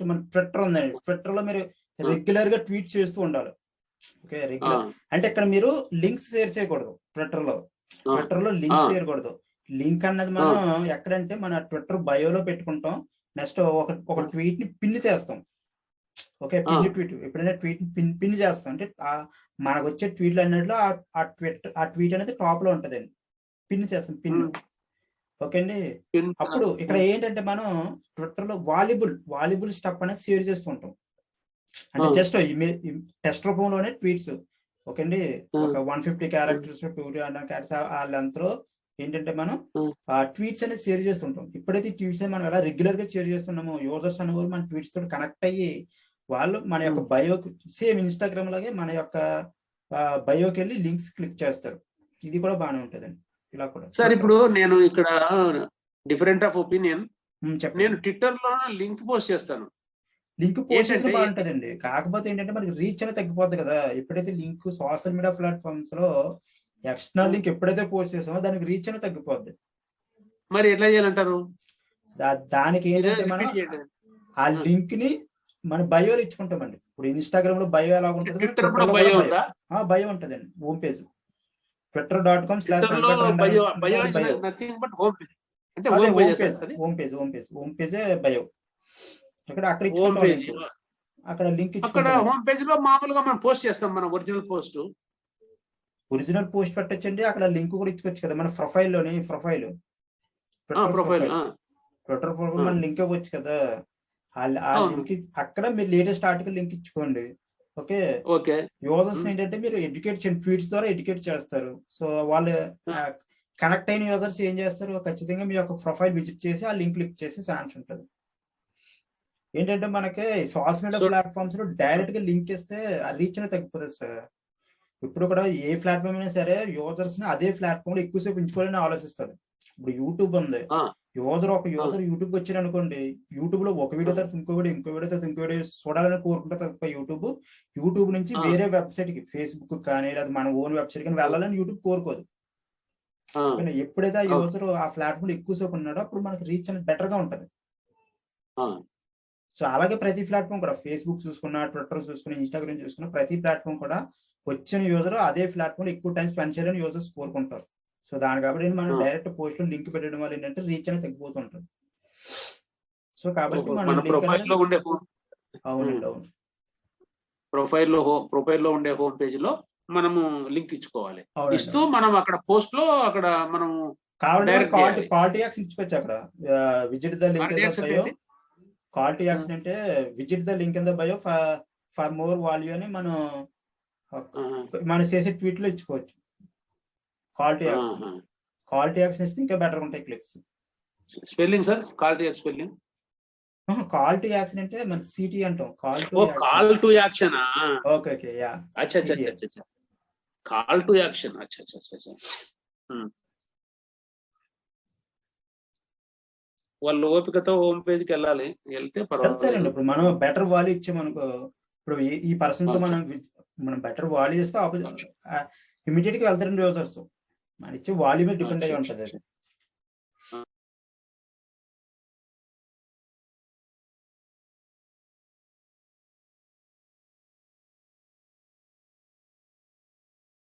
Next మన Twitter ఉందండి. Twitter లో మీరు రెగ్యులర్ గా ట్వీట్ చేస్తూ ఉండాలి. ఓకే, రెగ్యులర్ అంటే ఇక్కడ మీరు లింక్స్ షేర్ చేయకూడదు. ట్విట్టర్ లో లింక్స్ చేయకూడదు. లింక్ అన్నది మనం ఎక్కడంటే మన ట్విట్టర్ బయోలో పెట్టుకుంటాం. నెక్స్ట్ ఒక ట్వీట్ ని పిన్ చేస్తాం. ఓకే, పిన్ ట్వీట్ ఎప్పుడైనా ట్వీట్ పిన్ చేస్తాం అంటే మనకు వచ్చే ట్వీట్లు అన్నట్లు ఆ ట్వీట్ అనేది టాప్ లో ఉంటదండి. పిన్ చేస్తాం, పిన్. ఓకే అండి. అప్పుడు ఇక్కడ ఏంటంటే మనం ట్విట్టర్ లో వాల్యుబుల్ స్టఫ్ అనేది షేర్ చేస్తుంటాం. అంటే జస్ట్ టెక్స్ట్ రూపంలోనే ట్వీట్స్. ఓకే అండి, ఒక 150 క్యారెక్టర్స్ 200 క్యారెక్టర్స్ ఆ లెంత్ లో ఏంటంటే మనం ట్వీట్స్ అనేది షేర్ చేస్తుంటాం. ఎప్పుడైతే ట్వీట్స్ మనం ఎలా రెగ్యులర్ గా షేర్ చేస్తున్నామో యూజర్స్ అనేవారు మన ట్వీట్స్ తోటి కనెక్ట్ అయ్యి వాళ్ళు మన యొక్క బయోకి సేమ్ ఇన్స్టాగ్రామ్ లాగే మన యొక్క బయోకి వెళ్ళి లింక్స్ క్లిక్ చేస్తారు. ఇది కూడా బాగానే ఉంటుందండి. ఇలా కూడా సార్ ఇప్పుడు నేను ఇక్కడ డిఫరెంట్ ఆఫ్ ఒపీనియన్, నేను ట్విట్టర్ లో లింక్ పోస్ట్ చేస్తాను. లింక్ పోస్ట్ చేసిన బాగుంటదండి. కాకపోతే ఏంటంటే మనకి రీచ్ అనేది తగ్గిపోతుంది కదా. ఎప్పుడైతే లింక్ సోషల్ మీడియా ప్లాట్ఫామ్స్ లో ఎక్స్టర్నల్ లింక్ ఎప్పుడైతే పోస్ట్ చేసామో దానికి రీచ్ అనేది తగ్గిపోద్ది. మరి ఎట్లా చేయాలంటారు? దానికి ఏంటంటే మనం ఆ లింక్ ని మన బయోలో ఇచ్చుకుంటామండి. ఇప్పుడు ఇన్స్టాగ్రామ్ లో బయో ఎలా ఉంటుంది, బయో ఉంటదండి. Home page twitter.com/home page bio. అక్కడ ఇచ్చుకుంటాం. అక్కడ లింక్ ఇచ్చుకుంటాం. హోమ్ పేజ్ లో మామూలుగా మనం పోస్ట్ చేస్తాం మన ఒరిజినల్ పోస్ట్ పెట్టచ్చండి. అక్కడ లింక్ కూడా ఇచ్చుకోవచ్చు కదా. మన ప్రొఫైల్లోని ట్విట్టర్ ప్రొఫైల్ మన లింక్ ఇవ్వచ్చు కదా. ఆ లింక్ అక్కడ మీరు లేటెస్ట్ ఆర్టికల్ లింక్ ఇచ్చుకోండి. ఓకే, యూజర్స్ ఏంటంటే మీరు ఎడ్యుకేట్ చేయండి, ట్వీట్స్ ద్వారా ఎడ్యుకేట్ చేస్తారు. సో వాళ్ళు కనెక్ట్ అయిన యూజర్స్ ఏం చేస్తారు, ఖచ్చితంగా మీ యొక్క ప్రొఫైల్ విజిట్ చేసి ఆ లింక్ క్లిక్ చేసి ఛాన్స్ ఉంటుంది. ఏంటంటే మనకి సోషల్ మీడియా ప్లాట్ఫామ్స్ లో డైరెక్ట్ గా లింక్ ఇస్తే ఆ రీచ్ అనేది తగ్గిపోతుంది సార్. ఇప్పుడు కూడా ఏ ప్లాట్ఫామ్ అయినా సరే యూజర్స్ ని అదే ప్లాట్ఫామ్ లో ఎక్కువసేపు ఉంచుకోవాలని ఆలోచిస్తుంది. ఇప్పుడు యూట్యూబ్ ఉంది, యూజర్ యూట్యూబ్ వచ్చారు అనుకోండి, యూట్యూబ్ లో ఒక వీడియో తర్వాత ఇంకో వీడియో తర్వాత ఇంకో వీడియో చూడాలని కోరుకుంటారు తప్ప యూట్యూబ్ నుంచి వేరే వెబ్సైట్ కి, ఫేస్బుక్ కానీ లేదా మన ఓన్ వెబ్సైట్ కానీ వెళ్ళాలని యూట్యూబ్ కోరుకోదు. ఎప్పుడైతే ఆ యూజర్ ఆ ప్లాట్ఫామ్ లో ఎక్కువసేపు ఉన్నాడో అప్పుడు మనకి రీచ్ అనేది బెటర్ గా ఉంటది. సో అలాగే ప్రతి ప్లాట్ఫామ్ కూడా, ఫేస్బుక్ చూసుకున్నా, ట్విట్టర్ చూసుకున్నా, ఇన్స్టాగ్రామ్ చూసుకున్నా, ప్రతి ప్లాట్ఫామ్ కూడా వచ్చిన యూజర్ అదే ప్లాట్ఫామ్ లో ఎక్కువ టైం స్పెండ్ చేయాలని యూజర్స్ కోరుకుంటారు. సో దాని కాబట్టి మనం డైరెక్ట్ పోస్ట్ లో లింక్ పెట్టడం వల్ల ఏంటంటే రీచ్ అనేది తగ్గిపోతుంటుంది. సో కాబట్టి మనం అవును ప్రొఫైల్ లో ఉండే హోమ్ పేజ్ లో మనము లింక్ ఇచ్చుకోవాలి. ఇస్తూ మనం అక్కడ పోస్ట్ లో అక్కడ మనం కాల్ టు యాక్షన్ ఇచ్చుకోవచ్చు. అక్కడ visit the link bio, call to action అంటే visit the link in the bio for more value అని మనం చేసే ట్వీట్ లో ఇచ్చుకోవచ్చు. కాల్ టు యాక్షన్ ఇస్తే ఇంకా బెటర్ ఉంటాయి clicks. Spelling sir, call to action spelling? Call to action అంటే మన సిటీ అంటాం. Call to action. Okay yeah, అచ్చా కాల్ టు యాక్షన్. అచ్చా వాళ్ళు ఓపికతో హోమ్ పేజ్ కి వెళ్తే పర్వాలేదు. ఇప్పుడు మనం బెటర్ వాల్యూ ఇచ్చామనుకో, ఇప్పుడు ఈ పర్సన్ తో మనం బెటర్ వాల్యూ ఇస్తే ఇమీడియట్ గా వెళ్తారండి యూజర్స్. మన ఇచ్చే వాల్యూ మీద డిపెండ్ అయ్యి ఉంటది అది.